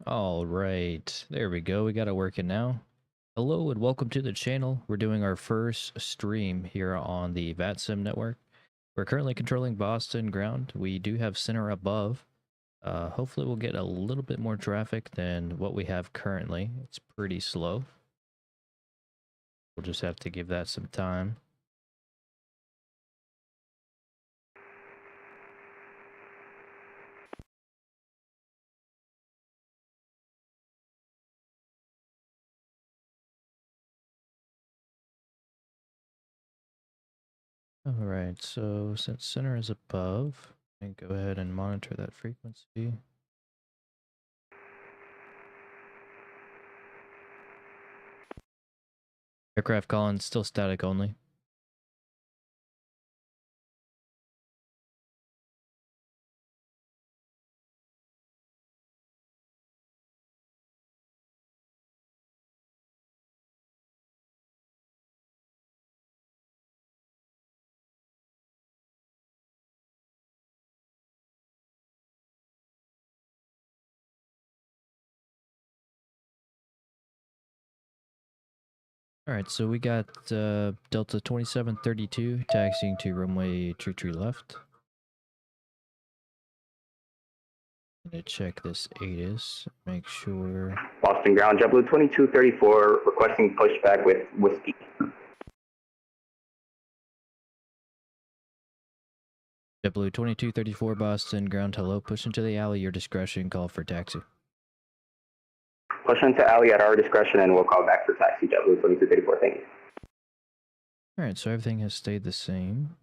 All right, there we go. We got it working now. Hello and welcome to the channel. We're doing our first stream here on the Vatsim network. We're currently controlling Boston ground. We do have center above. Hopefully we'll get a little bit more traffic than what we have currently. It's pretty slow. We'll just have to give that some time. All right, so since center is above, I can go ahead and monitor that frequency. Aircraft calling still static only. All right, so we got Delta 2732 taxiing to runway 23 left. Gonna check this ATIS, make sure. Boston ground, JetBlue 2234, requesting pushback with whiskey. JetBlue 2234 Boston ground, hello. Push into the alley, your discretion, call for taxi. Push into alley at our discretion and we'll call back for taxi, JetBlue 2234, thank you. All right, so everything has stayed the same.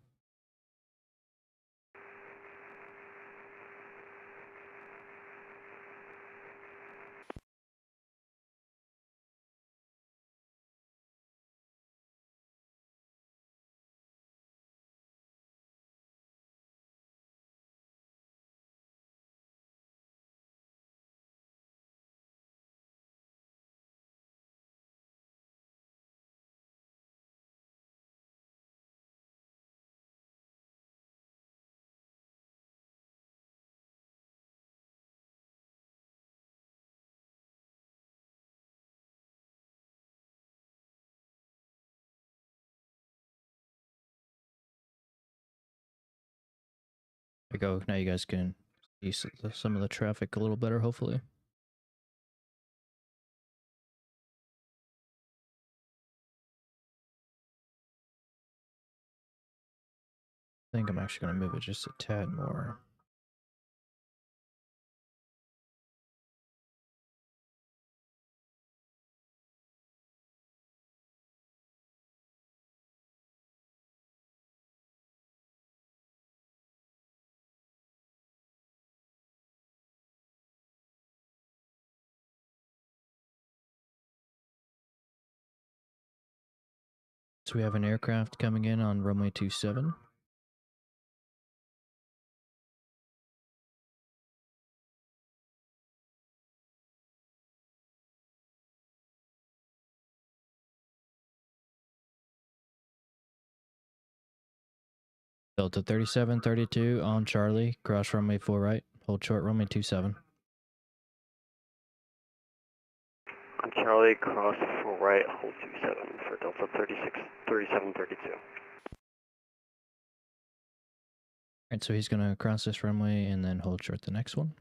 There we go. Now you guys can see some of the traffic a little better, hopefully. I think I'm actually going to move it just a tad more. So we have an aircraft coming in on runway 27. Delta 3732 on Charlie, cross runway 4 right, hold short runway 27. On Charlie, cross full right, hold 27 for Delta 3732. Alright, so he's gonna cross this runway and then hold short the next one.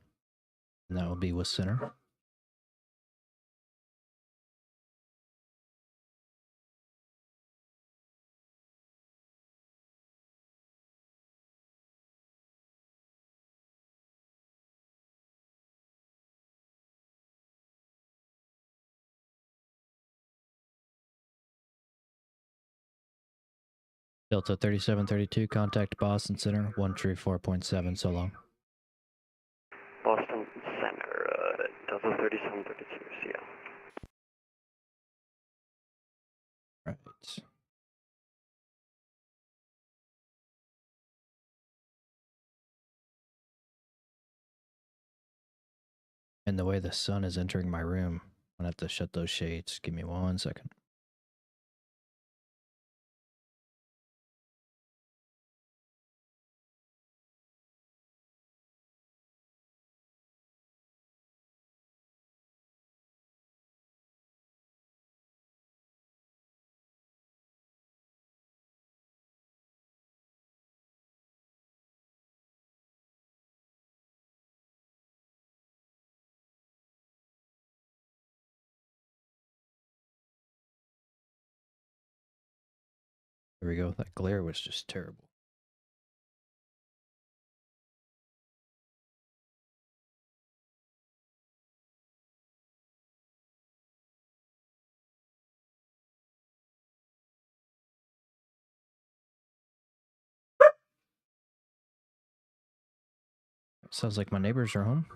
And that will be with center. Delta 3732, contact Boston Center, 134.7, so long. Boston Center, Delta 3732, see ya. Right. And the way the sun is entering my room, I'm gonna have to shut those shades. Give me 1 second. There we go. That glare was just terrible. Sounds like my neighbors are home.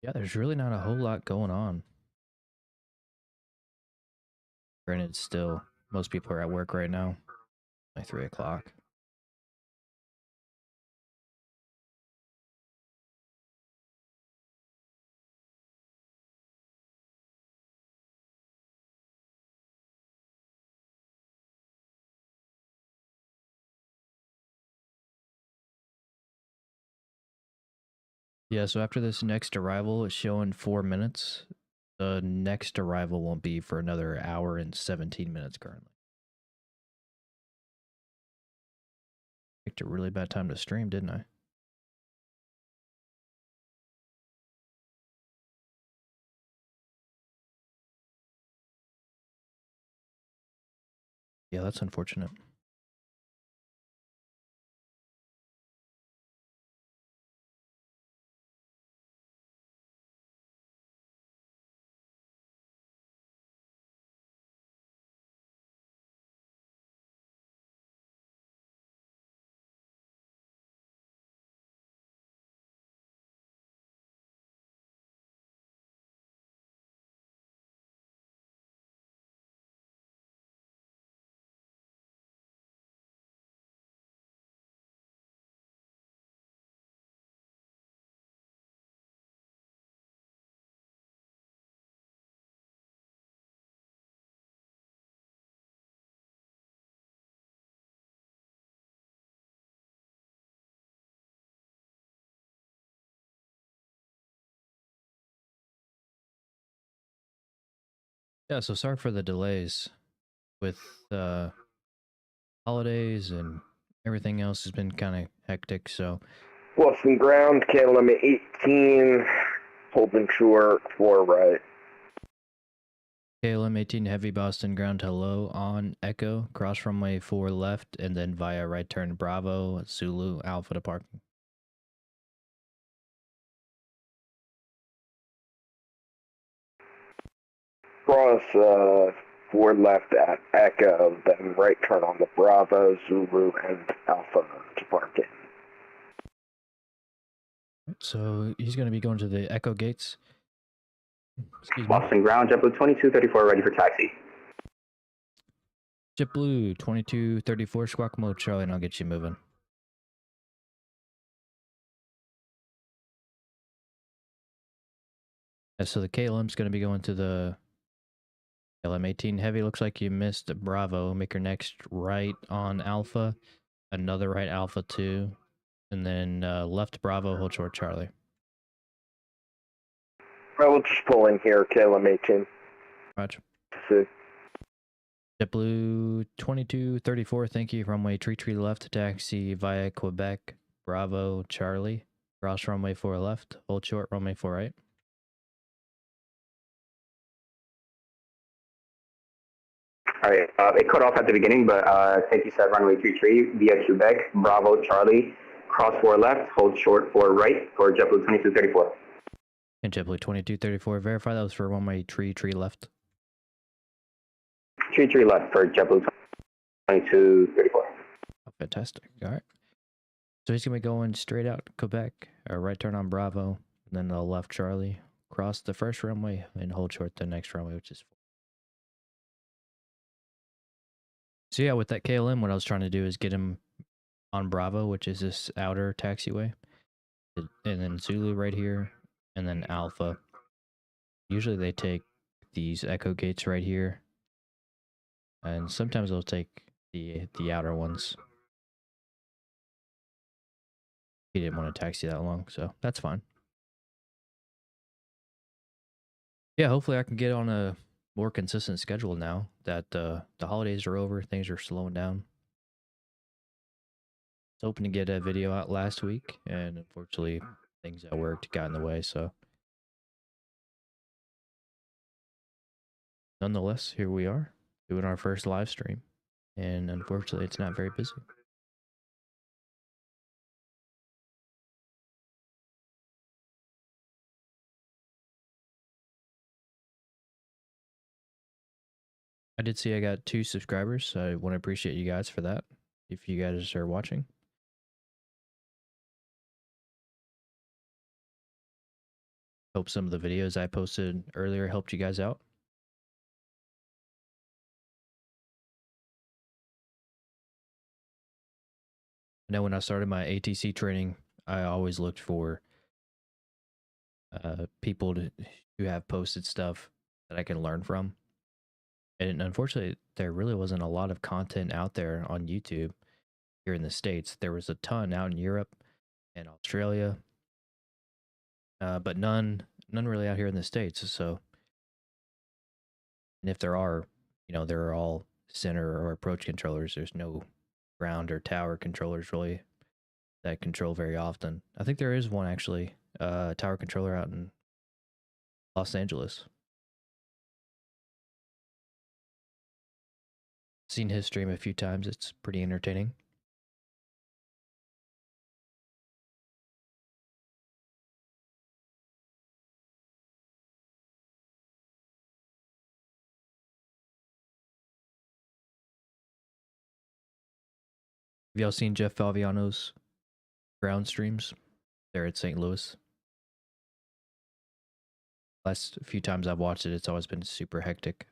Yeah, there's really not a whole lot going on. Granted, still, most people are at work right now, like 3 o'clock. Yeah, so after this next arrival is showing 4 minutes. The next arrival won't be for another hour and 17 minutes currently. Picked a really bad time to stream, didn't I? Yeah, that's unfortunate. Yeah, so sorry for the delays with holidays and everything else has been kind of hectic. So Boston ground, KLM 18, holding short, 4 right. KLM 18 heavy Boston ground hello on Echo, cross runway 4 left, and then via right turn Bravo, Zulu, Alpha to parking. Cross 4 left at Echo, then right turn on the Bravo, Zulu, and Alpha to parking. So he's going to be going to the Echo gates. Excuse me. Boston ground, JetBlue 2234 ready for taxi. JetBlue 2234 squawk mode Charlie, and I'll get you moving. Yeah, so the KLM's going to be going to the KLM 18 heavy. Looks like you missed Bravo. Make your next right on Alpha, another right Alpha 2, and then left Bravo, hold short Charlie. I will just pull in here, KLM 18. Roger. See. JetBlue 2234, thank you. Runway tree left, taxi via Quebec, Bravo, Charlie. Cross runway 4 left, hold short, runway 4 right. All right, it cut off at the beginning, but thank you said runway 33 via Quebec, Bravo, Charlie, cross 4 left, hold short 4 right for JetBlue 2234. And JetBlue 2234, verify that was for runway tree left. Tree left for JetBlue 2234. Oh, fantastic. All right. So he's going to be going straight out Quebec, right turn on Bravo, and then the left Charlie, cross the first runway, and hold short the next runway, which is 4. So yeah, with that KLM, what I was trying to do is get him on Bravo, which is this outer taxiway, and then Zulu right here, and then Alpha. Usually they take these Echo gates right here, and sometimes they'll take the outer ones. He didn't want to taxi that long, so that's fine. Yeah, hopefully I can get on a more consistent schedule now that the holidays are over, things are slowing down. hoping to get a video out last week, and unfortunately, things at work got in the way. So, nonetheless, here we are doing our first live stream, and unfortunately, it's not very busy. I did see I got 2 subscribers, so I want to appreciate you guys for that. If you guys are watching. Hope some of the videos I posted earlier helped you guys out. I know when I started my ATC training, I always looked for people who have posted stuff that I can learn from. And unfortunately, there really wasn't a lot of content out there on YouTube here in the States. There was a ton out in Europe and Australia, but none really out here in the States. So, and if there are, they're all center or approach controllers. There's no ground or tower controllers really that control very often. I think there is one actually, tower controller out in Los Angeles. Seen his stream a few times. It's pretty entertaining. Have y'all seen Jeff Faviano's ground streams there at St. Louis? Last few times I've watched it, it's always been super hectic.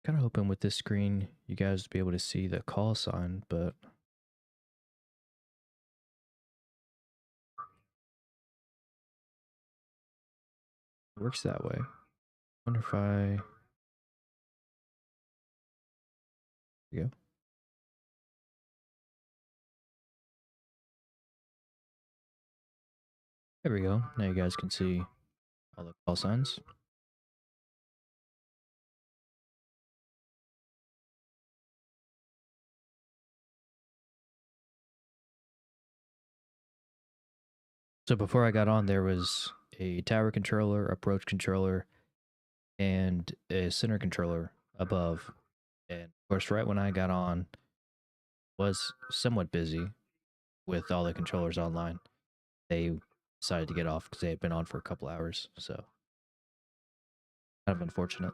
Kind of hoping with this screen you guys will be able to see the call sign, but it works that way. Wonder if I... There we go. There we go. Now you guys can see all the call signs. So before I got on, there was a tower controller, approach controller, and a center controller above. And of course, right when I got on, was somewhat busy with all the controllers online. They decided to get off because they had been on for a couple hours. So kind of unfortunate.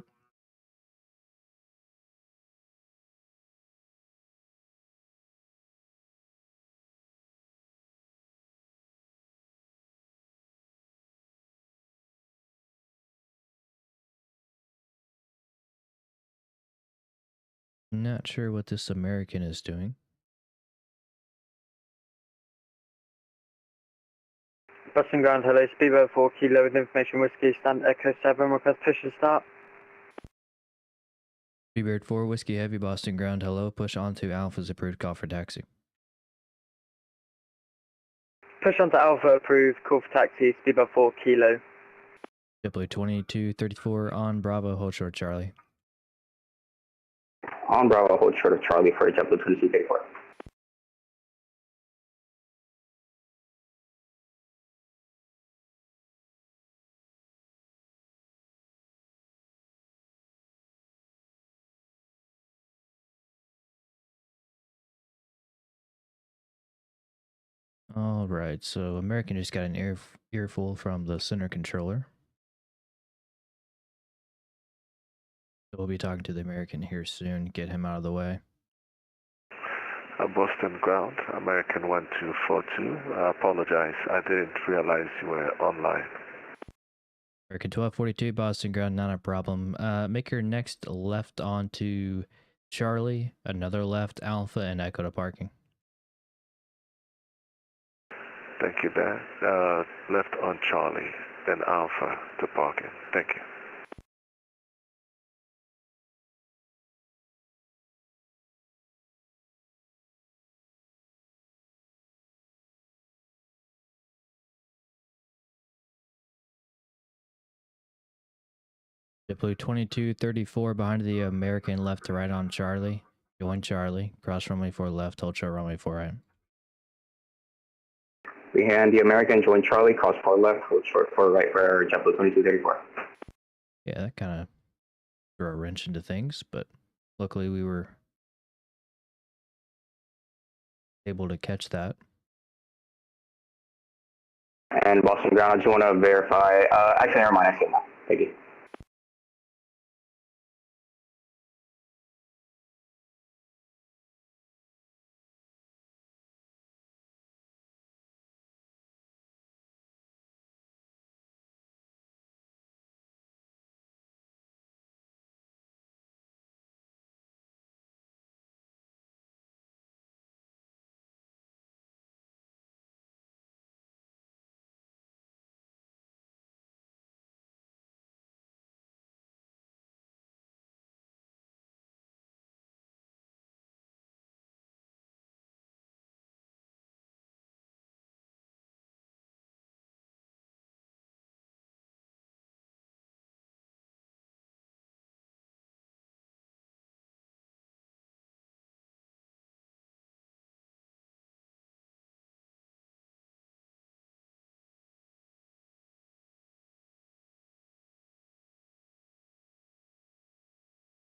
Not sure what this American is doing. Boston Ground, hello, Speedboat 4 Kilo with information whiskey, stand Echo 7, request push and start. Freebird 4, Whiskey Heavy, Boston Ground, hello, push on to Alpha's approved call for taxi. Push on to Alpha approved, call for taxi, Speedboat 4 Kilo. JetBlue 2234 on Bravo, hold short Charlie. On Bravo, hold short of Charlie for JetBlue 2234. All right, so American just got an earful from the center controller. So we'll be talking to the American here soon, get him out of the way. Boston Ground, American 1242. I apologize, I didn't realize you were online. American 1242, Boston Ground, not a problem. Make your next left onto Charlie, another left, Alpha, and Echo to parking. Thank you, Dan. Left on Charlie, then Alpha to parking. Thank you. JetBlue 2234 behind the American left to right on Charlie. Join Charlie. Cross runway 4 left, hold short runway 4 right. Behind the American, join Charlie, cross 4 left, hold short 4 right for JetBlue 2234. Yeah, that kind of threw a wrench into things, but luckily we were able to catch that. And Boston Ground, I just want to verify. Actually, never mind. I see it now. Thank you.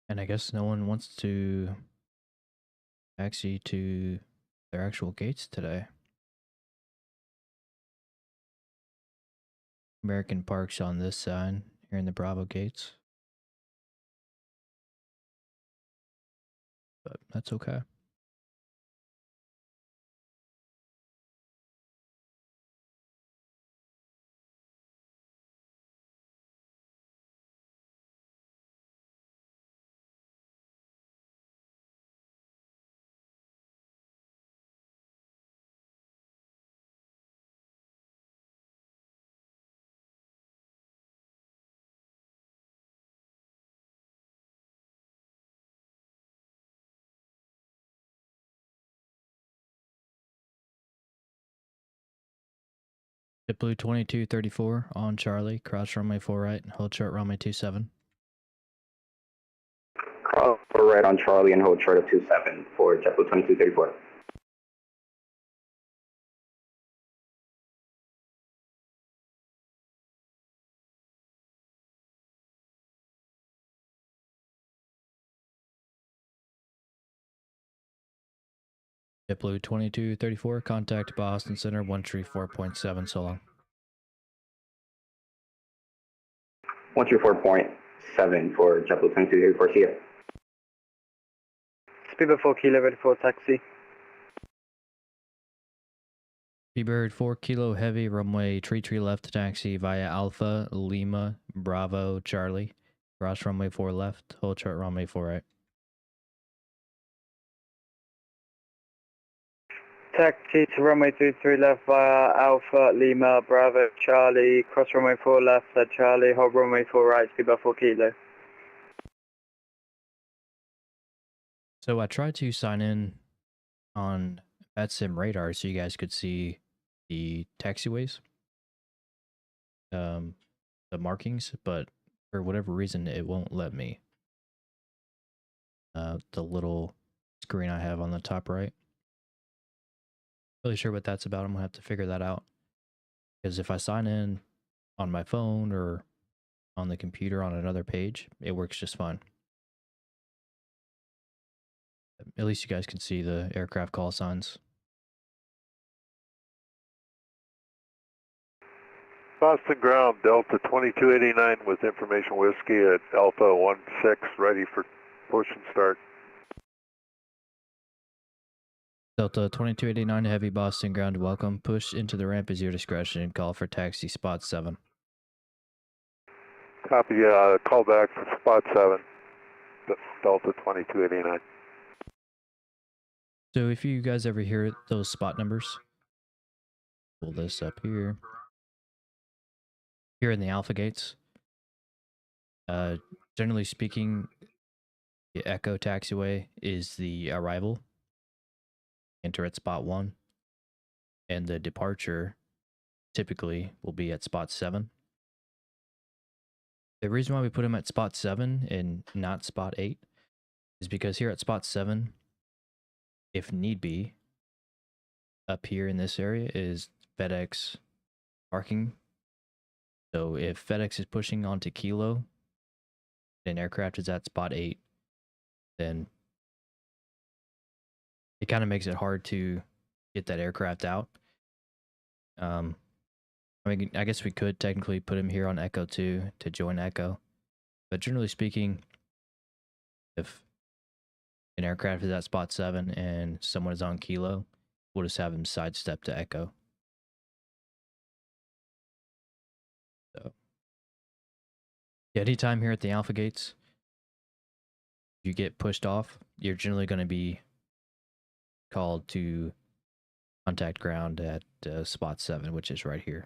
And I guess no one wants to taxi to their actual gates today. American Park's on this side, here in the Bravo gates. But that's okay. JetBlue 2234 on Charlie, cross runway 4 right, hold short runway 27. Cross 4 right on Charlie and hold short of 27 for JetBlue 2234. JetBlue 2234, contact Boston Center 134.7 so long. 134.7 for JetBlue 2234. See ya. Speedbird 4 Kilo ready for taxi. Speedbird 4 Kilo Heavy, runway tree left taxi via Alpha, Lima, Bravo, Charlie. Cross runway 4 left, hold short runway 4 right. Taxi to runway 23 left via Alpha, Lima, Bravo, Charlie, cross runway 4 left at Charlie, hold runway 4 right, Speedbird 4 Kilo. So I tried to sign in on Vatsim radar so you guys could see the taxiways, the markings, but for whatever reason it won't let me. The little screen I have on the top right. Really sure what that's about. I'm gonna have to figure that out, because if I sign in on my phone or on the computer on another page, it works just fine. At least you guys can see the aircraft call signs. Boston Ground, Delta 2289 with information whiskey at Alpha 16, ready for push and start. Delta 2289 Heavy, Boston Ground, welcome. Push into the ramp is your discretion and call for taxi spot 7. Copy, call back for spot 7, Delta 2289. So if you guys ever hear those spot numbers, pull this up here. Here in the Alpha gates, generally speaking, the Echo taxiway is the arrival. Enter at spot 1. And the departure typically will be at spot 7. The reason why we put him at spot 7 and not spot 8 is because here at spot 7, if need be, up here in this area is FedEx parking. So if FedEx is pushing onto Kilo and aircraft is at spot 8, then it kind of makes it hard to get that aircraft out. I mean, I guess we could technically put him here on Echo 2 to join Echo. But generally speaking, if an aircraft is at spot 7 and someone is on Kilo, we'll just have him sidestep to Echo. So, yeah, anytime here at the Alpha Gates, you get pushed off, you're generally going to be called to contact ground at spot 7, which is right here.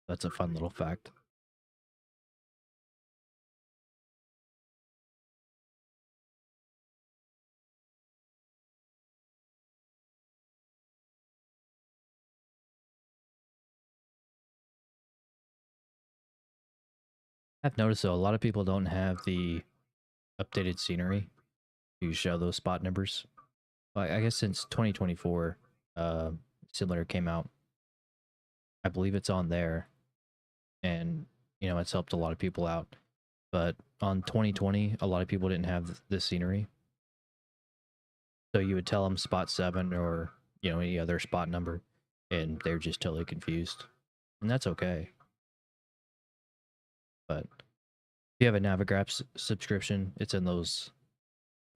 That's a fun little fact. I've noticed though, a lot of people don't have the updated scenery to show those spot numbers. Well, I guess since 2024, Simulator came out, I believe it's on there, and you know it's helped a lot of people out. But on 2020, a lot of people didn't have this scenery, so you would tell them spot 7 or you know any other spot number, and they're just totally confused, and that's okay. But if you have a Navigraph subscription, it's in those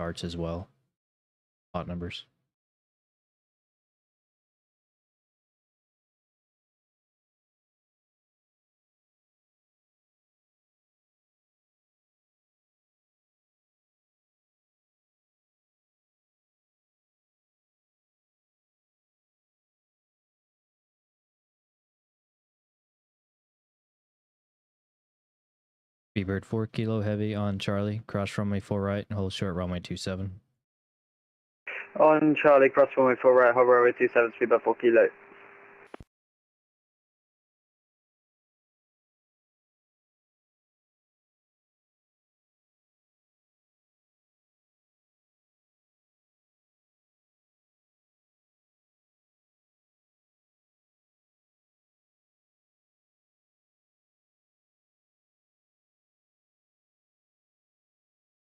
charts as well, spot numbers. B-Bird 4 Kilo Heavy on Charlie, cross runway 4 right, and hold short runway 27. On Charlie, cross runway 4 right, hold runway 27, speed by 4 kilo.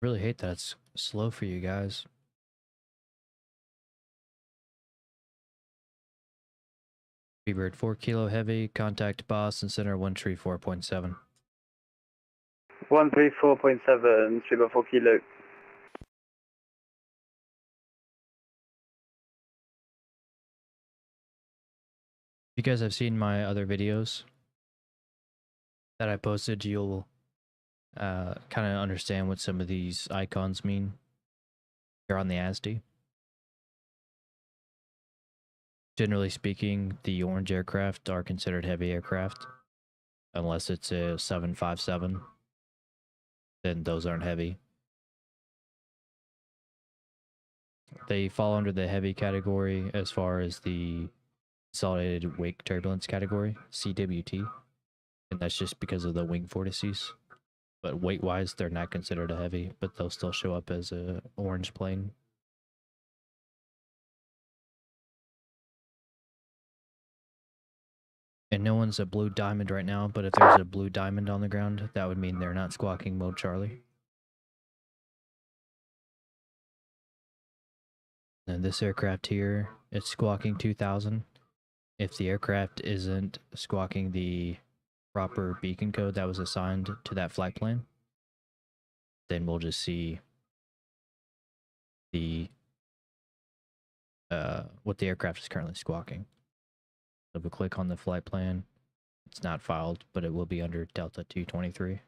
Really hate that it's slow for you guys. B-Bird 4 Kilo Heavy, contact Boston Center 134.7. 134.7, speed by 4 kilo. If you guys have seen my other videos that I posted, you'll kind of understand what some of these icons mean here on the ASD. Generally speaking, the orange aircraft are considered heavy aircraft, unless it's a 757, then those aren't heavy. They fall under the heavy category as far as the consolidated wake turbulence category, CWT, and that's just because of the wing vortices. But weight-wise, they're not considered a heavy, but they'll still show up as a orange plane. And no one's a blue diamond right now, but if there's a blue diamond on the ground, that would mean they're not squawking mode Charlie. And this aircraft here, it's squawking 2000. If the aircraft isn't squawking the proper beacon code that was assigned to that flight plan, then we'll just see the what the aircraft is currently squawking. So if we click on the flight plan, it's not filed, but it will be under Delta 223.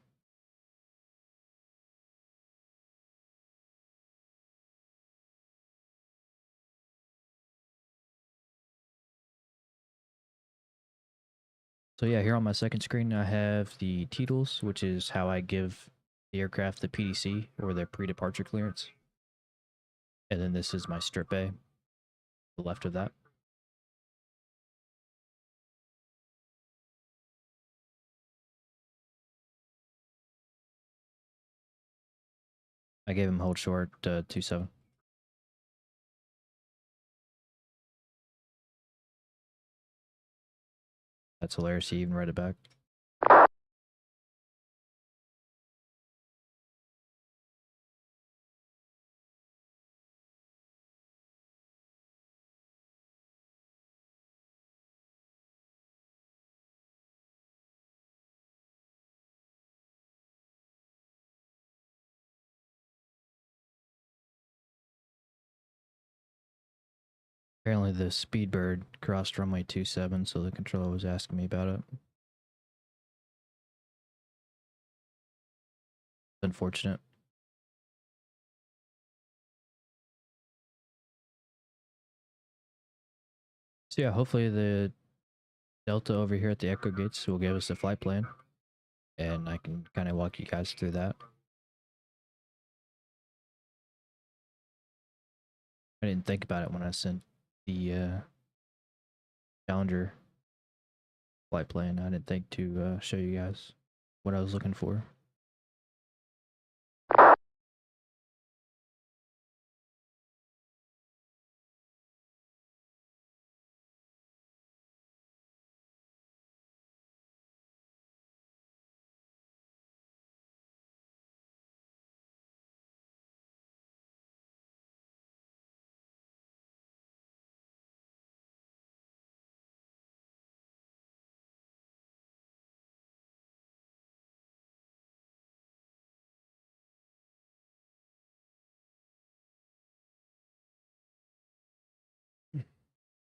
So yeah, here on my second screen, I have the TTLs, which is how I give the aircraft the PDC, or their pre-departure clearance. And then this is my strip A. the left of that. I gave him hold short 27. That's hilarious. He even read it back. Apparently the Speedbird crossed runway 27, so the controller was asking me about it. Unfortunate. So yeah, hopefully the Delta over here at the Echo Gates will give us a flight plan, and I can kind of walk you guys through that. I didn't think about it when I sent the Challenger flight plan. I didn't think to show you guys what I was looking for.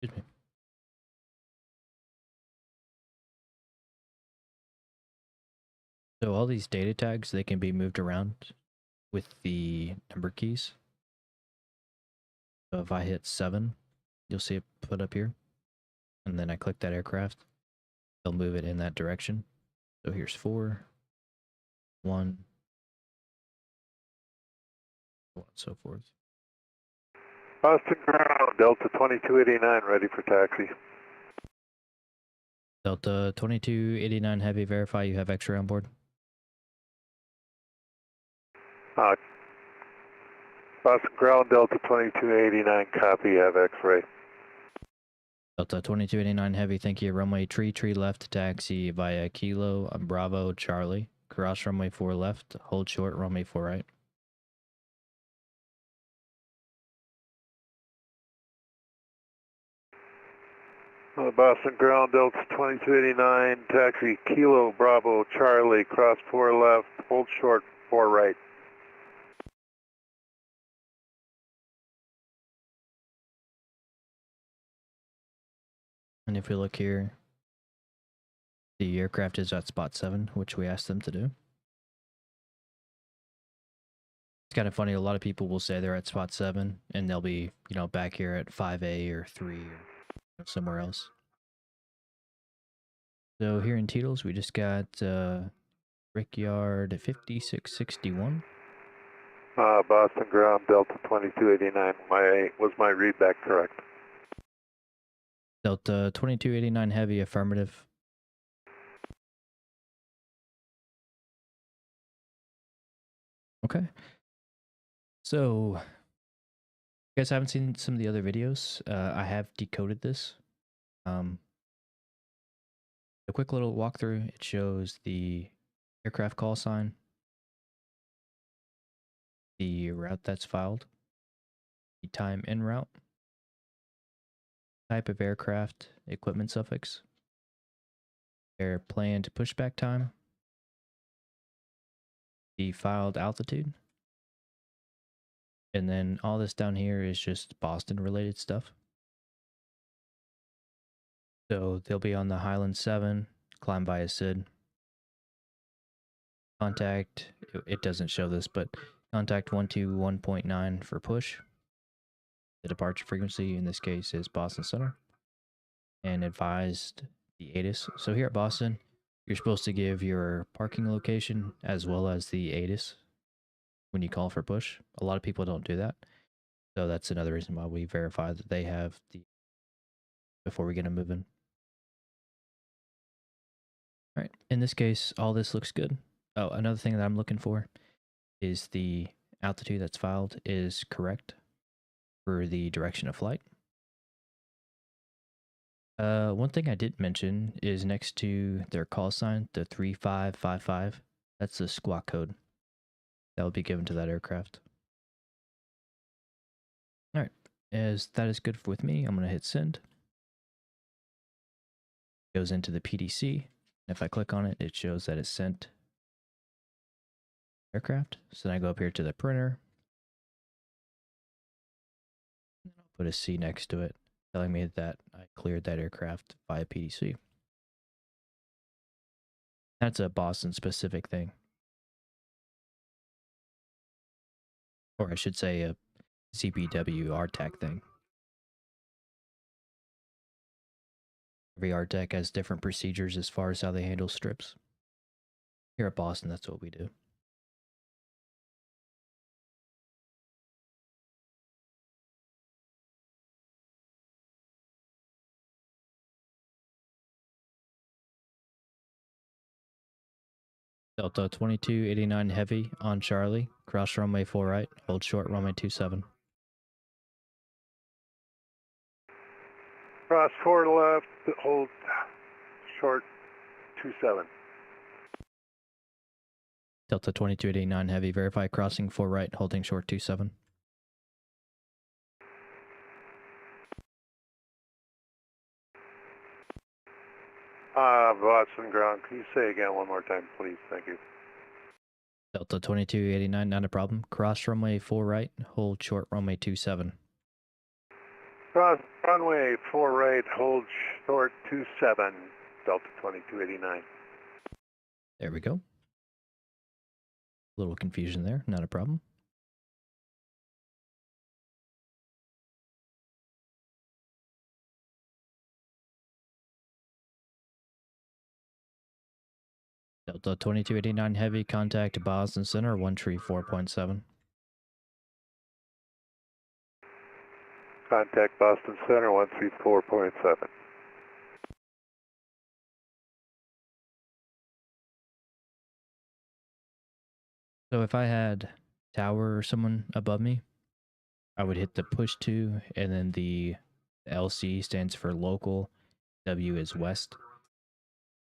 Excuse me. So all these data tags, they can be moved around with the number keys. So if I hit 7, you'll see it put up here. And then I click that aircraft, they'll move it in that direction. So here's 4, 1, so on and so forth. Boston ground, Delta 2289, ready for taxi. Delta 2289 Heavy, verify you have X-ray on board. Boston ground, Delta 2289, copy, have X-ray. Delta 2289 Heavy, thank you. Runway tree left, taxi via Kilo, Bravo, Charlie. Cross runway 4 left, hold short, runway 4 right. Boston ground, Delta 2289, taxi Kilo, Bravo, Charlie, cross 4 left, hold short, 4 right. And if we look here, the aircraft is at spot 7, which we asked them to do. It's kind of funny, a lot of people will say they're at spot 7, and they'll be, you know, back here at 5A or 3 or somewhere else. So here in Teetles, we just got Brickyard 5661. Boston ground, Delta 2289, was my readback correct? Delta 2289 Heavy, affirmative. Okay. So, you guys haven't seen some of the other videos. I have decoded this. A quick little walkthrough. It shows the aircraft call sign, the route that's filed, the time en route, type of aircraft, equipment suffix, their planned pushback time, the filed altitude, and then all this down here is just Boston related stuff. So they'll be on the Highland 7, climb by a SID. Contact, it doesn't show this, but contact 121.9 for push. The departure frequency in this case is Boston Center. And advised the ATIS. So here at Boston, you're supposed to give your parking location as well as the ATIS when you call for push. A lot of people don't do that. So that's another reason why we verify that they have the before we get them moving. All right. In this case, all this looks good. Oh, another thing that I'm looking for is the altitude that's filed is correct for the direction of flight. One thing I did mention is next to their call sign, the 3555, that's the squawk code that will be given to that aircraft. All right, as that is good with me, I'm going to hit send. Goes into the PDC. If I click on it, it shows that it's sent aircraft. So then I go up here to the printer. I'll put a C next to it, telling me that I cleared that aircraft via PDC. That's a Boston specific thing. Or I should say a CPW RTAC thing. Every RTAC has different procedures as far as how they handle strips. Here at Boston, that's what we do. Delta 2289 Heavy on Charlie, cross runway 4 right, hold short runway 27. Cross 4 left, hold short 27. Delta 2289 Heavy, verify crossing 4 right, holding short 27. Boston ground, can you say again one more time, please? Thank you. Delta 2289, not a problem. Cross runway 4 right, hold short runway 27. Cross runway 4 right, hold short 27, Delta 2289. There we go. Little confusion there, not a problem. Delta 2289 Heavy, contact Boston Center 134.7. Contact Boston Center 134.7. So if I had tower or someone above me, I would hit the push 2, and then the LC stands for local, W is west.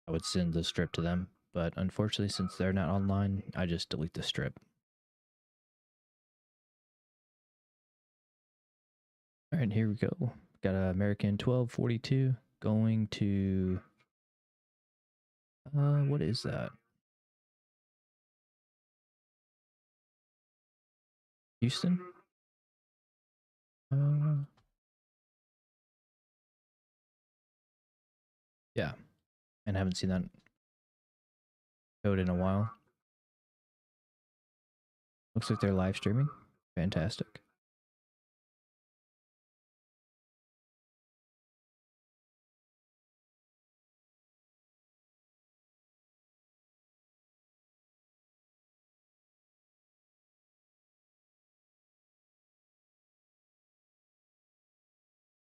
I would send the strip to them, but unfortunately, since they're not online, I just delete the strip. All right, here we go. Got an American 1242 going to, what is that? Houston? Yeah, and haven't seen that code in a while. Looks like they're live streaming. Fantastic.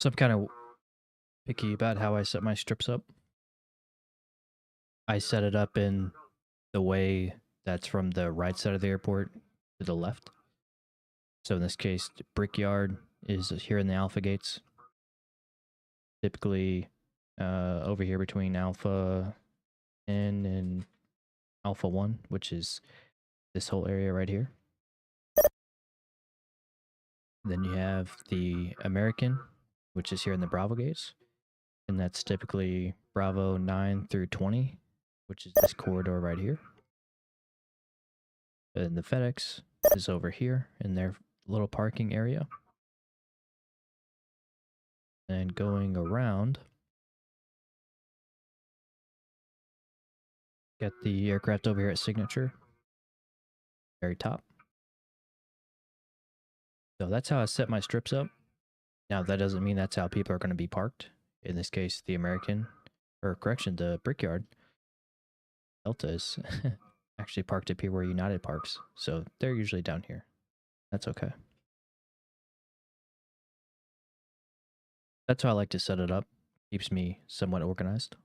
So I'm kind of picky about how I set my strips up. I set it up in the way that's from the right side of the airport to the left. So in this case, the Brickyard is here in the Alpha gates. Typically over here between Alpha N and Alpha 1, which is this whole area right here. Then you have the American, which is here in the Bravo gates. And that's typically Bravo 9 through 20, which is this corridor right here. And the FedEx is over here in their little parking area. And going around, get the aircraft over here at Signature, very top. So that's how I set my strips up. Now that doesn't mean that's how people are going to be parked. In this case, the American, or correction, the Brickyard, Delta is actually parked up here where United parks. So they're usually down here. That's okay. That's how I like to set it up. Keeps me somewhat organized.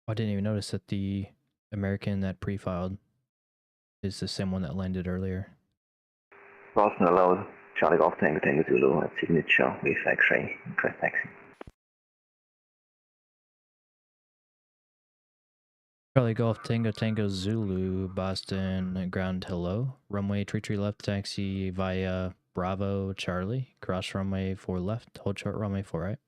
I didn't even notice that the American that pre-filed is the same one that landed earlier. Boston Logan, Charlie Golf Tango Tango Zulu at signature with X-ray, request taxi. Charlie Golf Tango Tango Zulu, Boston ground hello. Runway 33 left, taxi via Bravo Charlie. Cross runway 4 left, hold short runway 4 right.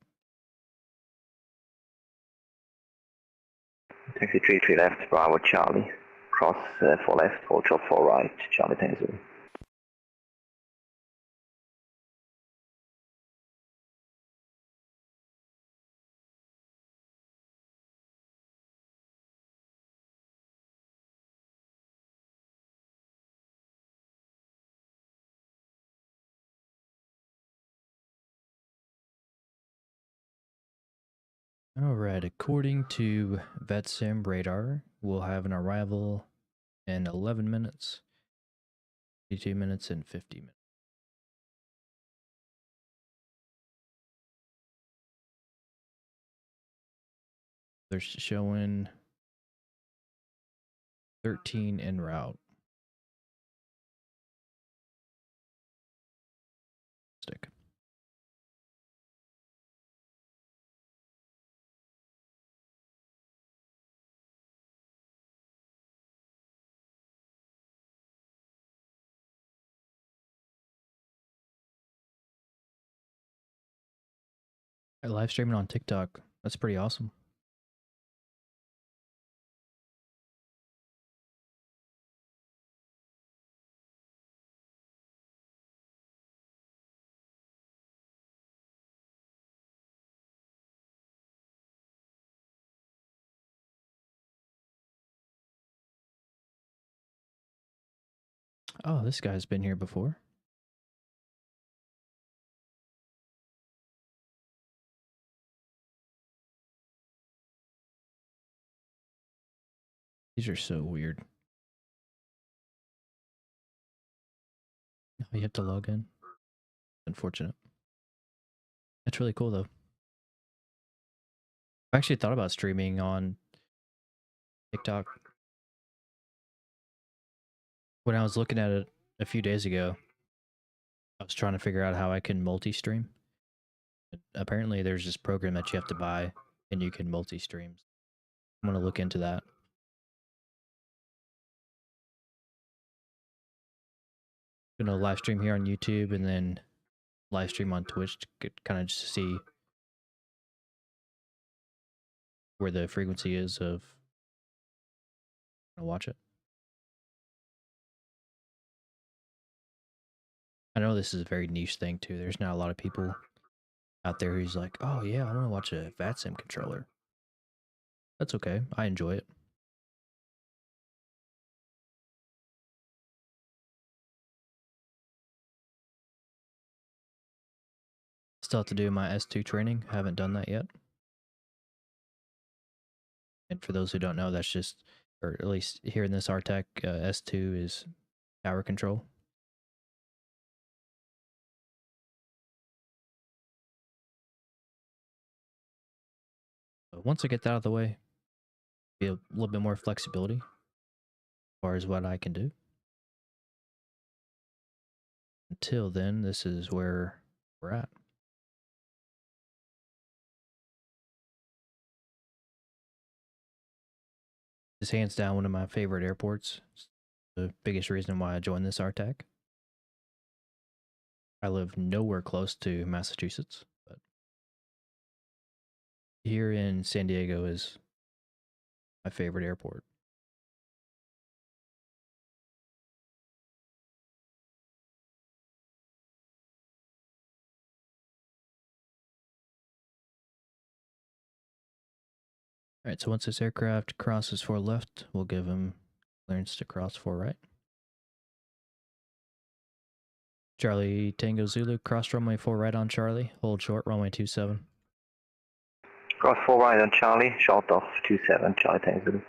Taxi 33 left, Bravo Charlie. Cross 4 left, hold short 4 right, Charlie Tango Zulu. Alright, according to Vatsim radar, we'll have an arrival in 11 minutes, 52 minutes, and 50 minutes. They're showing 13 en route. Stick. Live streaming on TikTok. That's pretty awesome. Oh, this guy's been here before. These are so weird. Oh, you have to log in. Unfortunate. That's really cool, though. I actually thought about streaming on TikTok. When I was looking at it a few days ago, I was trying to figure out how I can multi-stream. Apparently, there's this program that you have to buy, and you can multi-stream. I'm going to look into that. I'm going to live stream here on YouTube, and then live stream on Twitch to kind of just see where the frequency is of watch it. I know this is a very niche thing too. There's not a lot of people out there who's like, oh yeah, I want to watch a Vatsim controller. That's okay. I enjoy it. Still have to do my S2 training. I haven't done that yet. And for those who don't know, that's just, or at least here in this RTAC, S2 is tower control. But once I get that out of the way, be a little bit more flexibility as far as what I can do. Until then, this is where we're at. This is hands down one of my favorite airports. It's the biggest reason why I joined this RTAC. I live nowhere close to Massachusetts, but here in San Diego is my favorite airport. All right, so once this aircraft crosses 4 left, we'll give him clearance to cross 4 right. Charlie Tango Zulu, cross runway 4 right on Charlie, hold short, runway 27. Cross 4 right on Charlie, short off 27, Charlie Tango Zulu.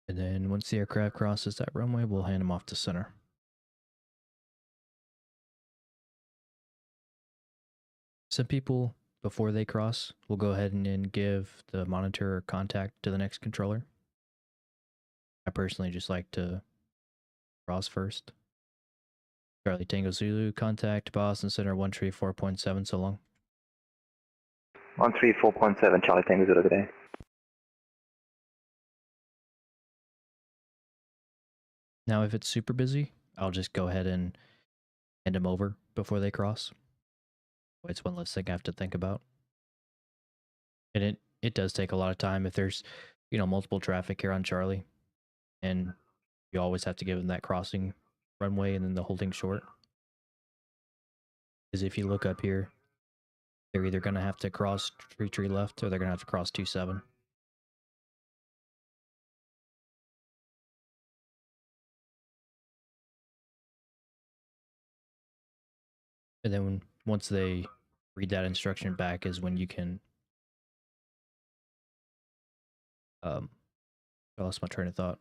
And then once the aircraft crosses that runway, we'll hand them off to center. Some people, before they cross, will go ahead and then give the monitor or contact to the next controller. I personally just like to cross first. Charlie Tango Zulu, contact Boston Center 134.7, so long. 134.7, Charlie Tango Zulu today. Now, if it's super busy, I'll just go ahead and hand them over before they cross. It's one less thing I have to think about. And it does take a lot of time if there's, multiple traffic here on Charlie. And you always have to give them that crossing runway and then the holding short. Because if you look up here, they're either going to have to cross tree left or they're going to have to cross 27. And then once they read that instruction back is when you can I lost my train of thought.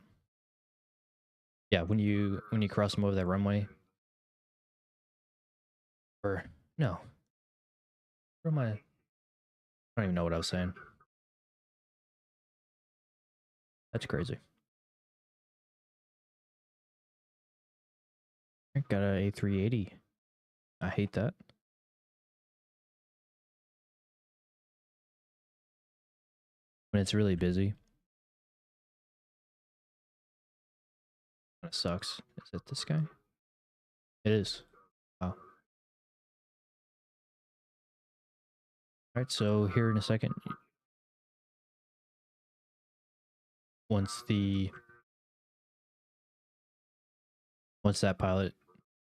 Yeah, when you cross them over that runway, or no, where am I? I don't even know what I was saying. That's crazy. I got a A380. I hate that. When it's really busy. Kind of sucks. Is it this guy? It is. Wow. Alright, so here in a second, once that pilot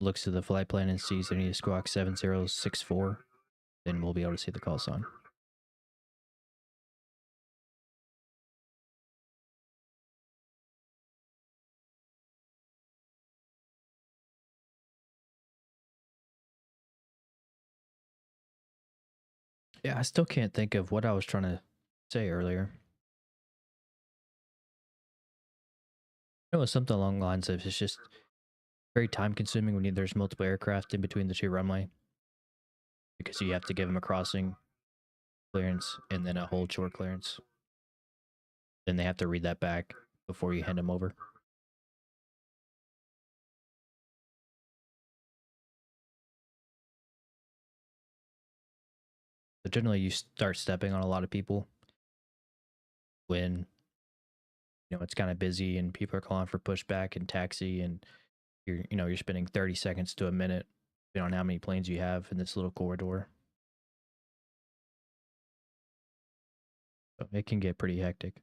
looks to the flight plan and sees they need a squawk 7064, then we'll be able to see the call sign. Yeah, I still can't think of what I was trying to say earlier. It was something along the lines of it's just very time consuming when there's multiple aircraft in between the two runway, because you have to give them a crossing clearance and then a hold short clearance. Then they have to read that back before you hand them over. So generally you start stepping on a lot of people when it's kind of busy and people are calling for pushback and taxi, and you're spending 30 seconds to a minute depending on how many planes you have in this little corridor. So it can get pretty hectic.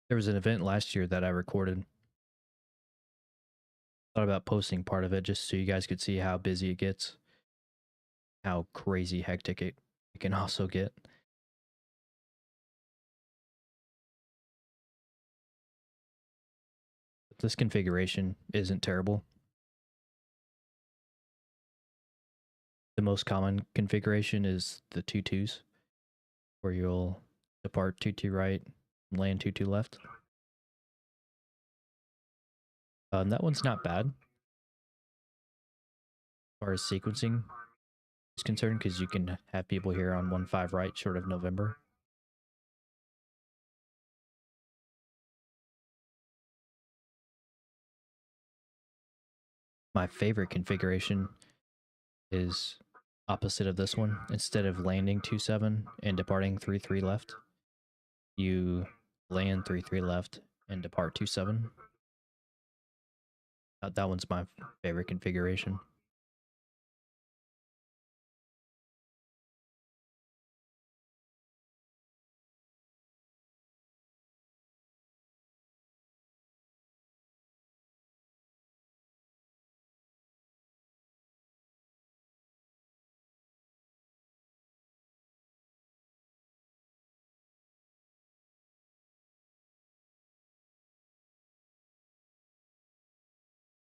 There was an event last year that I recorded. Thought about posting part of it just so you guys could see how busy it gets, how crazy hectic it can also get. This configuration isn't terrible. The most common configuration is the 2-2s, where you'll depart 2-2 right and land 2-2 left. That one's not bad as far as sequencing is concerned, because you can have people here on 1-5 right short of November. My favorite configuration is opposite of this one. Instead of landing 2-7 and departing 3-3 left, you land 3-3 left and depart 2-7. That one's my favorite configuration.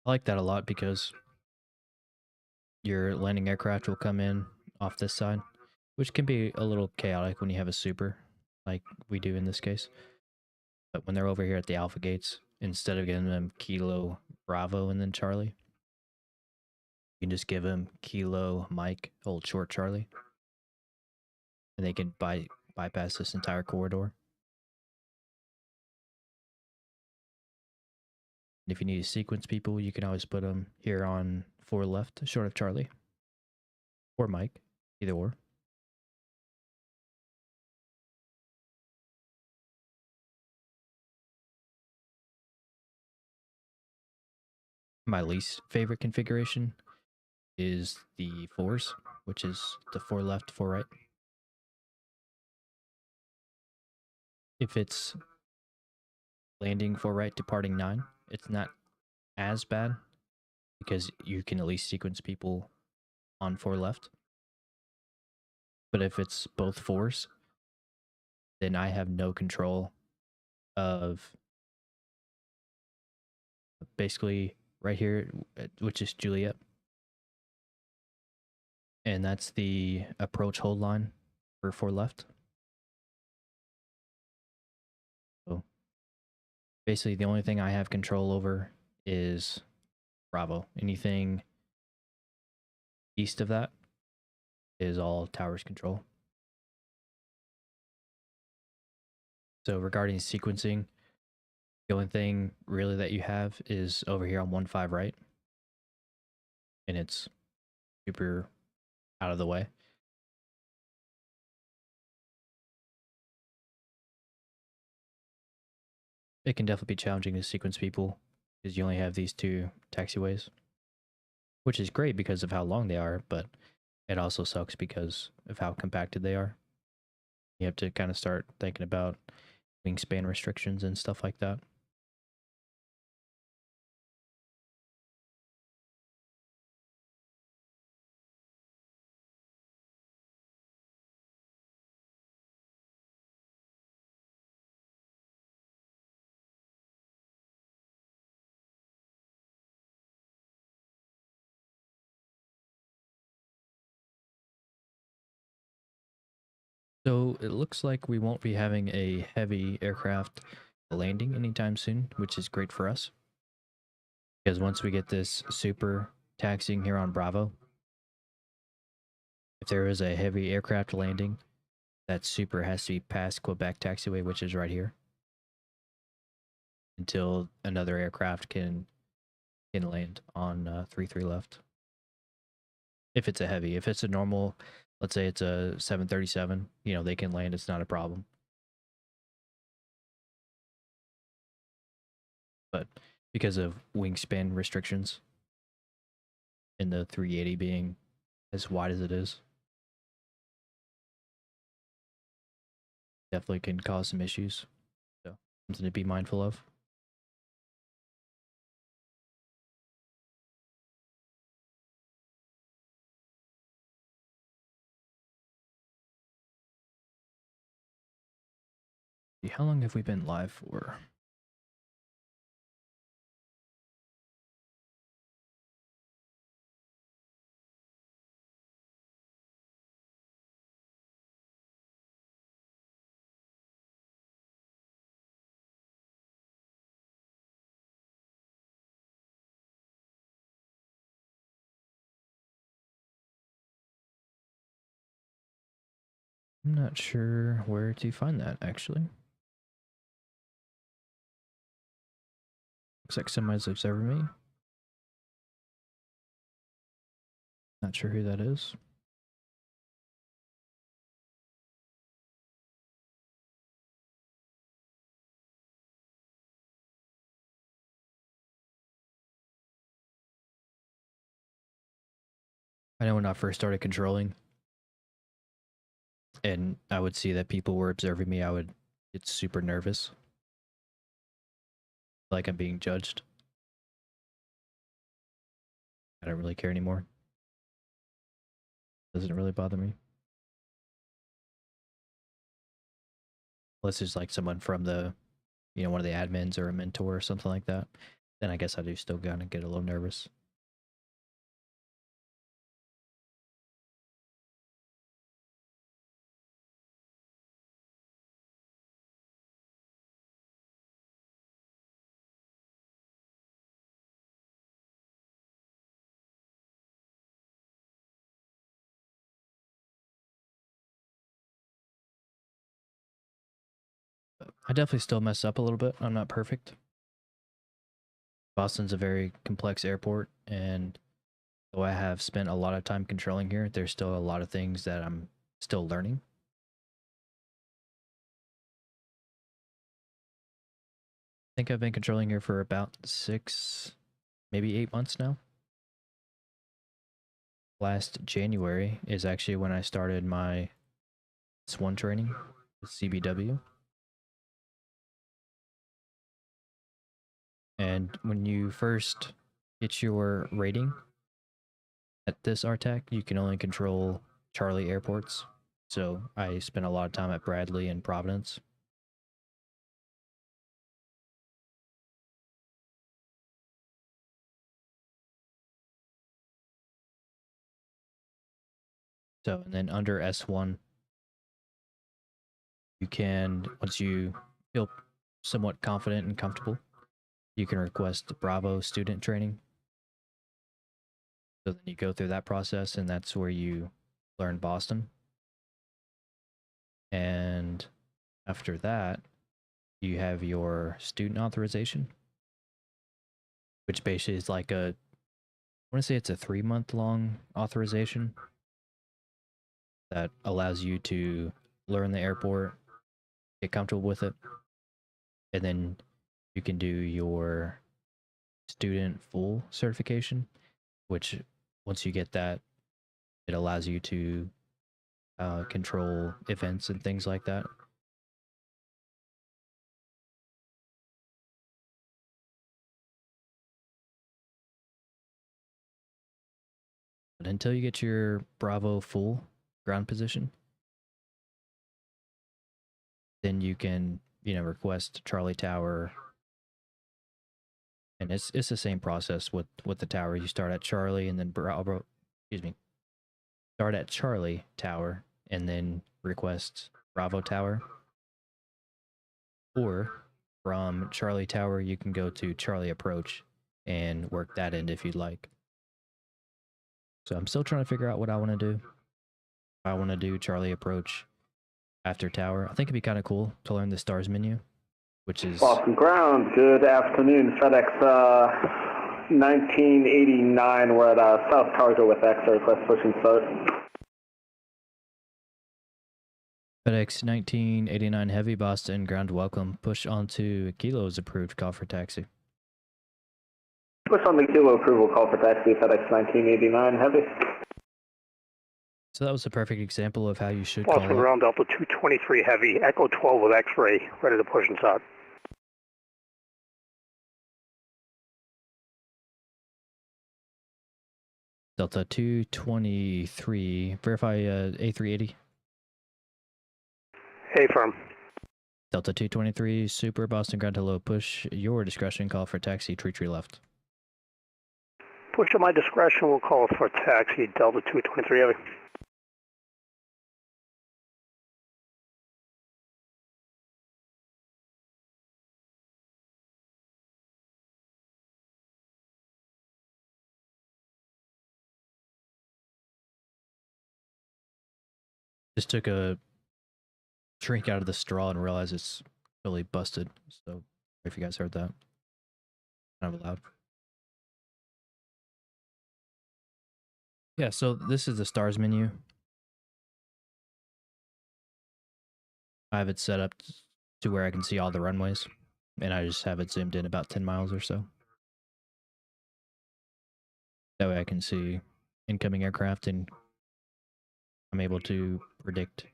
I like that a lot because your landing aircraft will come in off this side, which can be a little chaotic when you have a super, like we do in this case. But when they're over here at the alpha gates, instead of giving them Kilo, Bravo, and then Charlie, you can just give them Kilo, Mike, hold short Charlie, and they can bypass this entire corridor. And if you need to sequence people, you can always put them here on 4 left, short of Charlie, or Mike, either or. My least favorite configuration is the 4s, which is the 4 left, 4 right. If it's landing 4 right, departing 9, it's not as bad because you can at least sequence people on 4 left. But if it's both 4s, then I have no control of basically right here, which is Juliet. And that's the approach hold line for 4 left. So basically the only thing I have control over is Bravo. Anything east of that is all towers control. So regarding sequencing, the only thing really that you have is over here on 1-5 right. And it's super out of the way. It can definitely be challenging to sequence people because you only have these 2 taxiways, which is great because of how long they are, but it also sucks because of how compacted they are. You have to kind of start thinking about wingspan restrictions and stuff like that. So it looks like we won't be having a heavy aircraft landing anytime soon, which is great for us. Because once we get this super taxiing here on Bravo, if there is a heavy aircraft landing, that super has to be past Quebec taxiway, which is right here, until another aircraft can land on 3-3 left. If it's a heavy, if it's a normal, let's say it's a 737, you know, they can land, it's not a problem. But because of wingspan restrictions and the 380 being as wide as it is, definitely can cause some issues. So something to be mindful of. How long have we been live for? I'm not sure where to find that, actually. Looks like somebody's observing me. Not sure who that is. I know when I first started controlling, and I would see that people were observing me, I would get super nervous. Like I'm being judged. I don't really care anymore. Doesn't really bother me. Unless it's like someone from the, you know, one of the admins or a mentor or something like that. then I guess I do still kind of get a little nervous. I definitely still mess up a little bit. I'm not perfect. Boston's a very complex airport, and though I have spent a lot of time controlling here, there's still a lot of things that I'm still learning. I think I've been controlling here for about 6, maybe 8 months now. Last January is actually when I started my S1 training with CBW. And when you first get your rating at this RTAC, you can only control Charlie airports. So I spent a lot of time at Bradley and Providence. So, and then under S1, you can, once you feel somewhat confident and comfortable, you can request Bravo student training. So then you go through that process, and that's where you learn Boston. And after that, you have your student authorization, which basically is like I want to say it's a 3-month long authorization that allows you to learn the airport, get comfortable with it, and then you can do your student full certification, which once you get that, it allows you to control events and things like that. But until you get your Bravo full ground position, then you can, request Charlie Tower. And it's the same process with the tower. You start at Charlie and then start at Charlie Tower and then request Bravo Tower. Or from Charlie Tower, you can go to Charlie Approach and work that end if you'd like. So I'm still trying to figure out what I want to do. I want to do Charlie Approach after Tower. I think it'd be kind of cool to learn the stars menu, which is Boston Ground, good afternoon. FedEx 1989, we're at South Cargo with X, request pushing start. FedEx 1989 Heavy, Boston Ground welcome. Push onto Kilo's approved, call for taxi. Push on the Kilo approval, call for taxi, FedEx 1989 Heavy. So that was a perfect example of how you should call Boston it. Ground Delta 223 Heavy, Echo 12 with X-ray, ready to push and start. Delta 223, verify A380. Hey, firm. Delta 223, Super, Boston Ground, hello, push your discretion, call for taxi, tree left. Push at my discretion, we'll call for taxi, Delta 223 Heavy. Just took a drink out of the straw and realized it's really busted. So if you guys heard that, kind of loud. Yeah, so this is the stars menu. I have it set up to where I can see all the runways, and I just have it zoomed in about 10 miles or so. That way I can see incoming aircraft, and I'm able to predict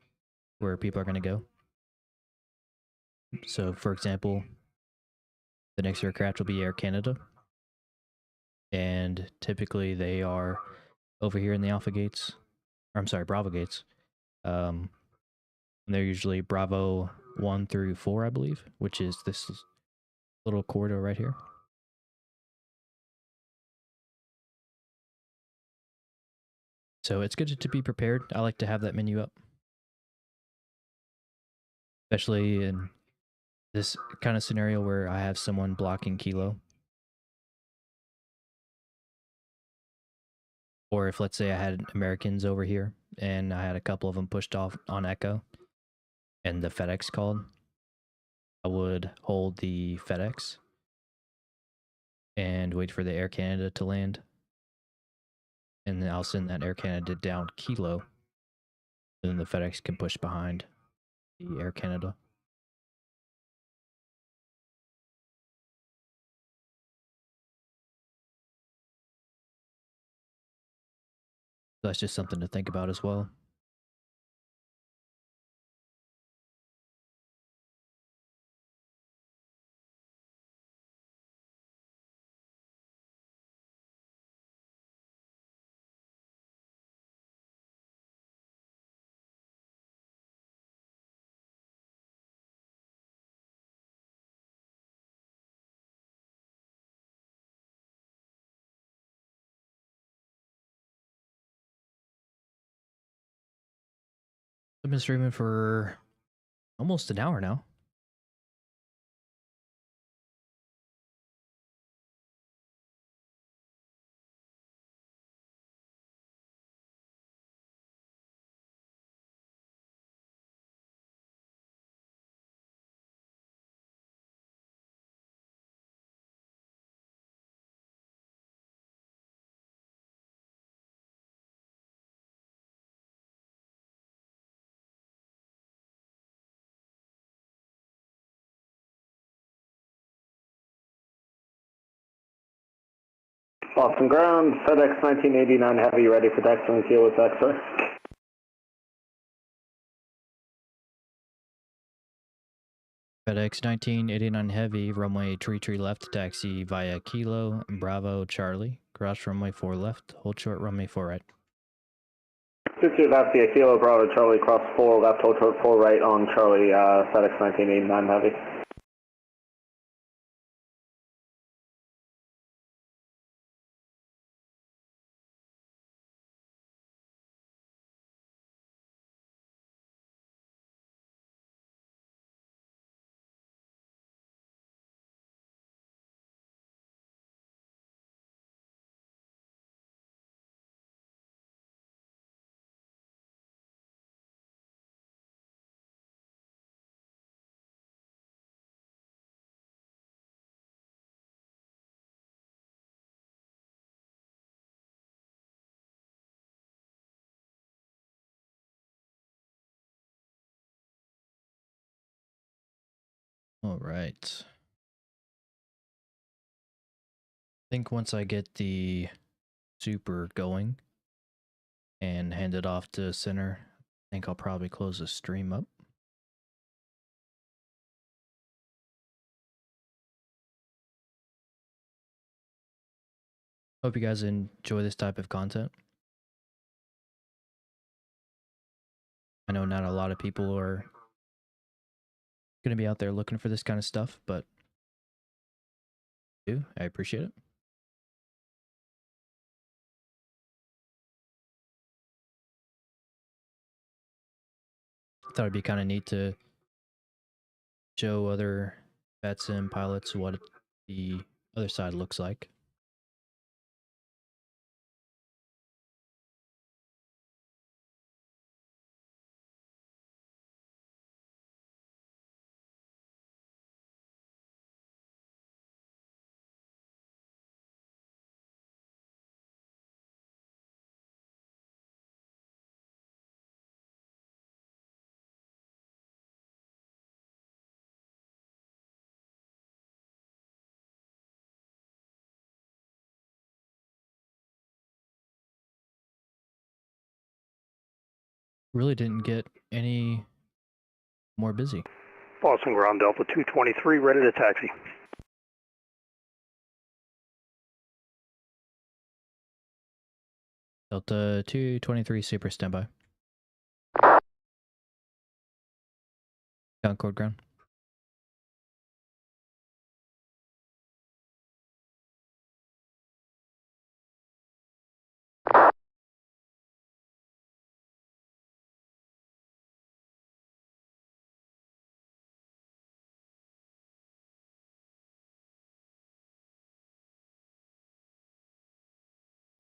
where people are going to go. So, for example, the next aircraft will be Air Canada, and typically they are over here in the Alpha gates, or I'm sorry, Bravo gates. And they're usually Bravo 1 through 4, I believe, which is this little corridor right here. So it's good to be prepared. I like to have that menu up, especially in this kind of scenario where I have someone blocking Kilo. Or if, let's say, I had Americans over here and I had a couple of them pushed off on Echo and the FedEx called, I would hold the FedEx and wait for the Air Canada to land. And then I'll send that Air Canada down Kilo. And then the FedEx can push behind the Air Canada. So that's just something to think about as well. I've been streaming for almost an hour now. Boston ground, FedEx 1989 Heavy, ready for taxi and Kilo with X-ray. FedEx 1989 Heavy, runway 33 left, taxi via Kilo, Bravo, Charlie. Cross runway 4 left, hold short runway 4 right. 22 left via Kilo, Bravo, Charlie, cross 4 left, hold short 4 right on Charlie, FedEx 1989 Heavy. All right. I think once I get the super going and hand it off to center, I think I'll probably close the stream up. Hope you guys enjoy this type of content. I know not a lot of people are going to be out there looking for this kind of stuff, but I appreciate it. Thought it'd be kind of neat to show other Vatsim pilots what the other side looks like. Really didn't get any more busy. Boston ground, Delta 223, ready to taxi. Delta 223 super standby. Concord ground.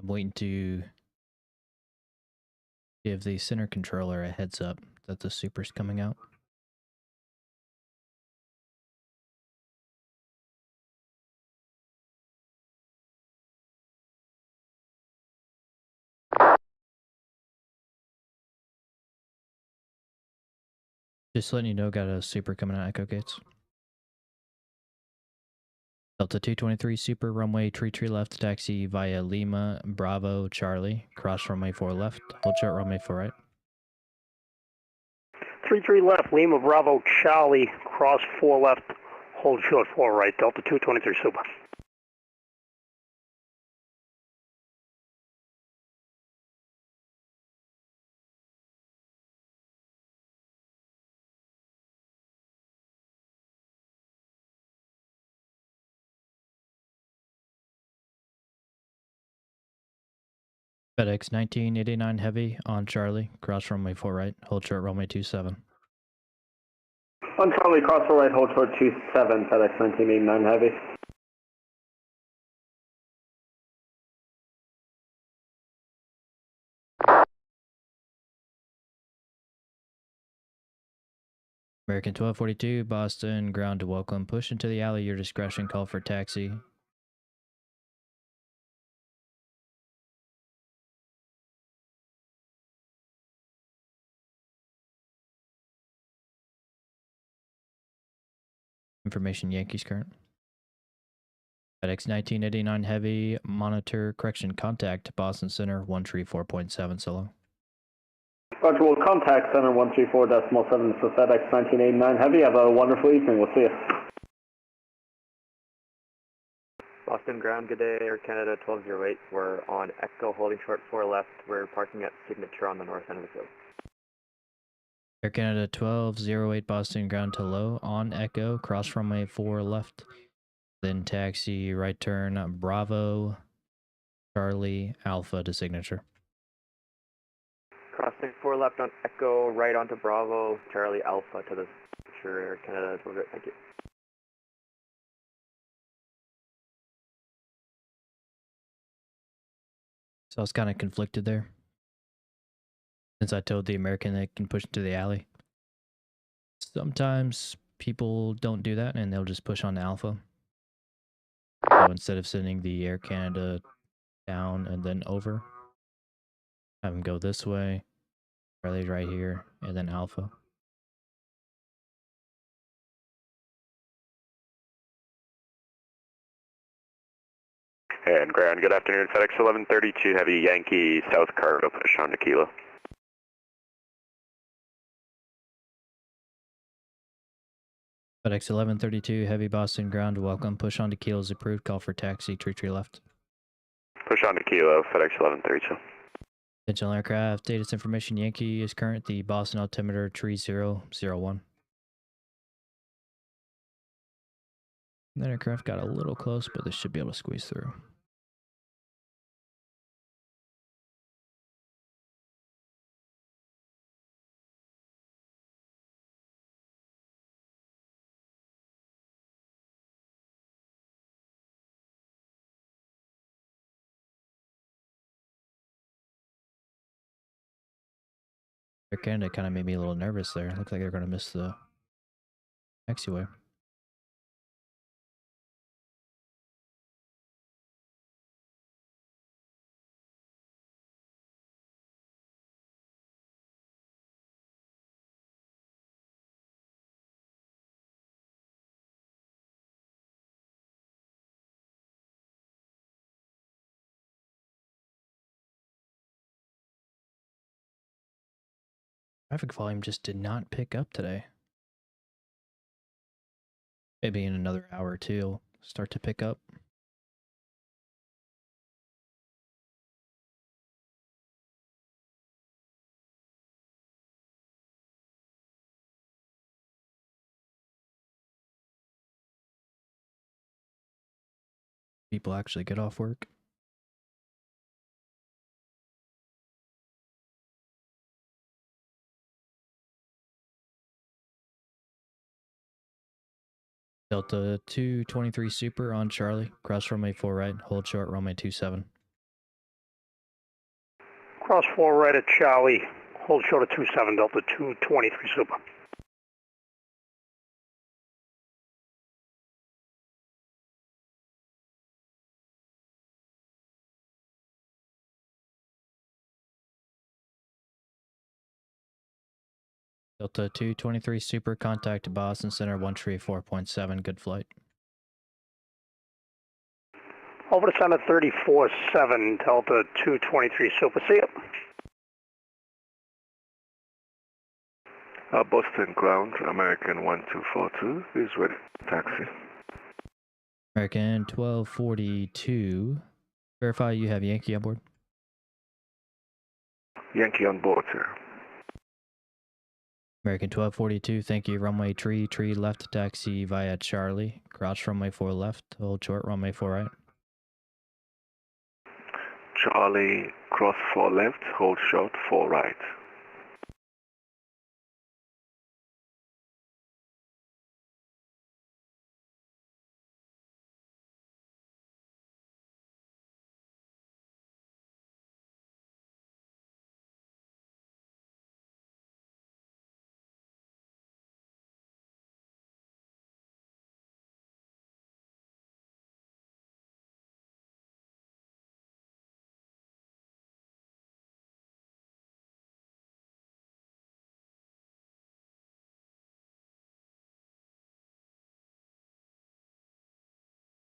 I'm waiting to give the center controller a heads up that the super's coming out. Just letting you know, got a super coming out Echo Gates. Delta 223 Super, runway tree left, taxi via Lima, Bravo, Charlie, cross runway 4 left, hold short runway 4 right. 33 left, Lima Bravo Charlie, cross 4 left, hold short 4 right, Delta 223 Super. FedEx 1989 Heavy on Charlie, cross runway 4 right, hold short runway 27. On Charlie, cross 4 right, hold short 27, FedEx 1989 Heavy. American 1242, Boston, ground to welcome, push into the alley, your discretion, call for taxi. Information Yankees current. FedEx 1989 Heavy, monitor, correction, contact, Boston Center, 134.7 solo. Roger, we'll contact center 134.7 for FedEx 1989 Heavy. Have a wonderful evening. We'll see you. Boston ground, good day, Air Canada 1208. We're on Echo, holding short 4 left. We're parking at Signature on the north end of the field. Air Canada 1208, Boston ground to low, on Echo, cross runway 4 left, then taxi, right turn, Bravo, Charlie, Alpha to Signature. Crossing 4 left on Echo, right onto Bravo, Charlie Alpha to the Signature, Air Canada 1208. Thank you. So I was kind of conflicted there, since I told the American they can push into the alley. Sometimes people don't do that and they'll just push on Alpha. So instead of sending the Air Canada down and then over, have them go this way, Charlie's right here, and then Alpha. And ground, good afternoon, FedEx 1132 Heavy Yankee South Cargo, push on to Kilo. FedEx 1132 Heavy Boston ground to welcome, push on to Kilo is approved, call for taxi, tree left. Push on to Kilo, FedEx 1132. Attention aircraft, status information Yankee is current, the Boston altimeter 3001. That aircraft got a little close, but this should be able to squeeze through. Air Canada kind of made me a little nervous there. Looks like they're going to miss the taxiway. Traffic volume just did not pick up today. Maybe in another hour or two it'll start to pick up. People actually get off work. Delta 223 Super on Charlie, cross runway 4 right, hold short runway 27. Cross 4 right at Charlie, hold short at 27, Delta 223 Super. Delta 223 Super, contact Boston Center 134.7, good flight. Over to Center 34-7, Delta 223 Super, see ya. Boston ground, American 1242 is ready. Taxi. American 1242, verify you have Yankee on board. Yankee on board, sir. American 1242, thank you. Runway tree left, taxi via Charlie. Cross runway 4 left, hold short, runway 4 right. Charlie, cross 4 left, hold short 4 right.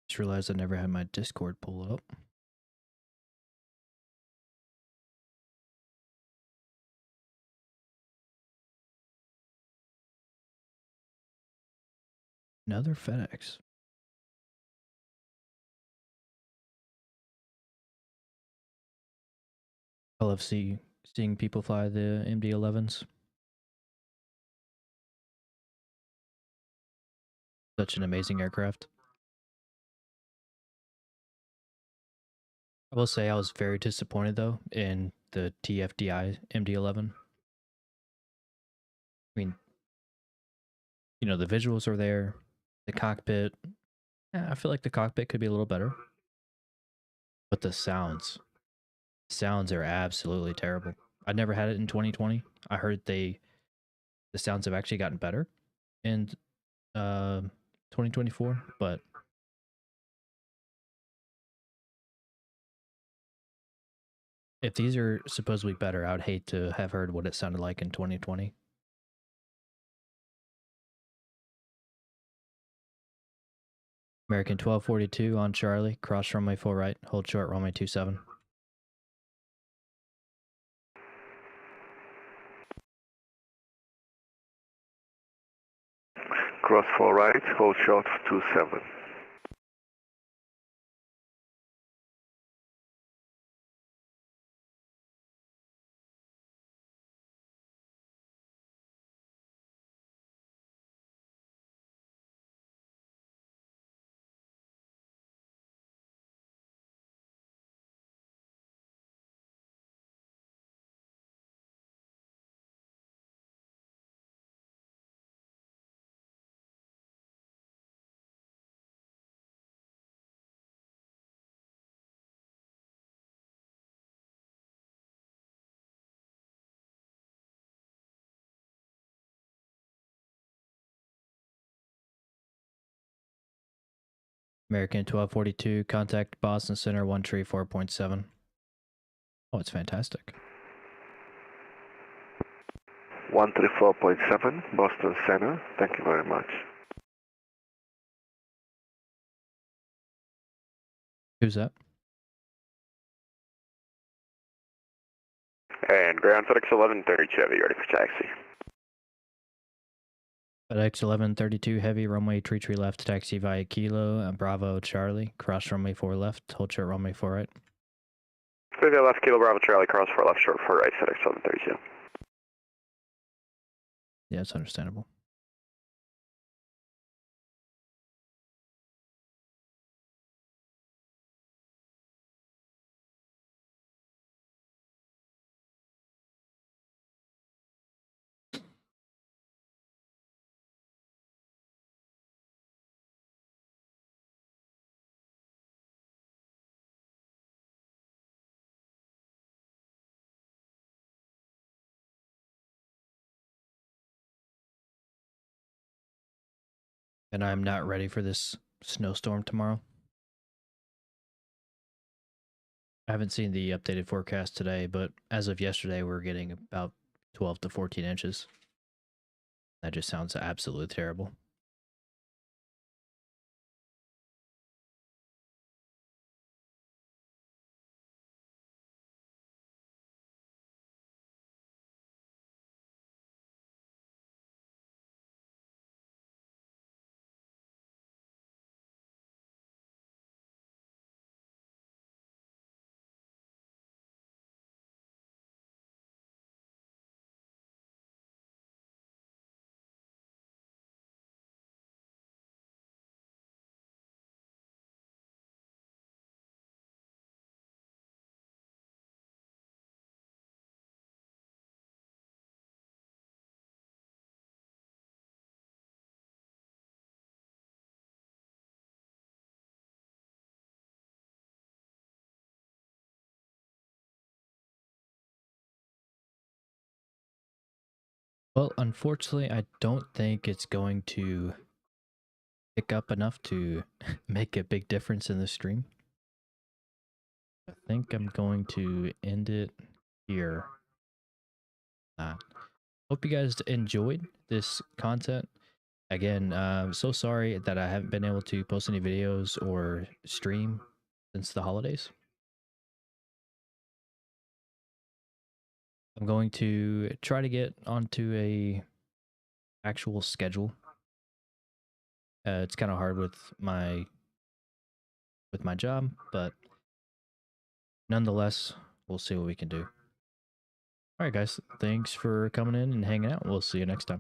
Just realized I never had my Discord pull up. Another FedEx. I love seeing people fly the MD-11s. Such an amazing aircraft. I will say I was very disappointed though in the TFDI MD-11. I mean, you know, the visuals are there, the cockpit. I feel like the cockpit could be a little better, but the sounds are absolutely terrible. I never had it in 2020. I heard the sounds have actually gotten better in 2024, but if these are supposedly better, I would hate to have heard what it sounded like in 2020. American 1242 on Charlie, cross runway 4 right, hold short runway 27. Cross 4 right, hold short 27. American 1242, contact Boston Center 134.7. Oh, it's fantastic. 134.7, Boston Center. Thank you very much. Who's that? And ground FedEx 1132 Heavy, ready for taxi. FedEx 1132 Heavy, runway tree left, taxi via Kilo, Bravo Charlie, cross runway 4 left, hold short runway 4 right. Clear left, Kilo Bravo Charlie, cross 4 left, short 4 right, FedEx 1132. Yeah, it's understandable. And I'm not ready for this snowstorm tomorrow. I haven't seen the updated forecast today, but as of yesterday, we're getting about 12 to 14 inches. That just sounds absolutely terrible. Well, unfortunately, I don't think it's going to pick up enough to make a big difference in the stream. I think I'm going to end it here. Hope you guys enjoyed this content. Again, so sorry that I haven't been able to post any videos or stream since the holidays. I'm going to try to get onto a actual schedule. It's kind of hard with my job, but nonetheless, we'll see what we can do. All right, guys, thanks for coming in and hanging out. We'll see you next time.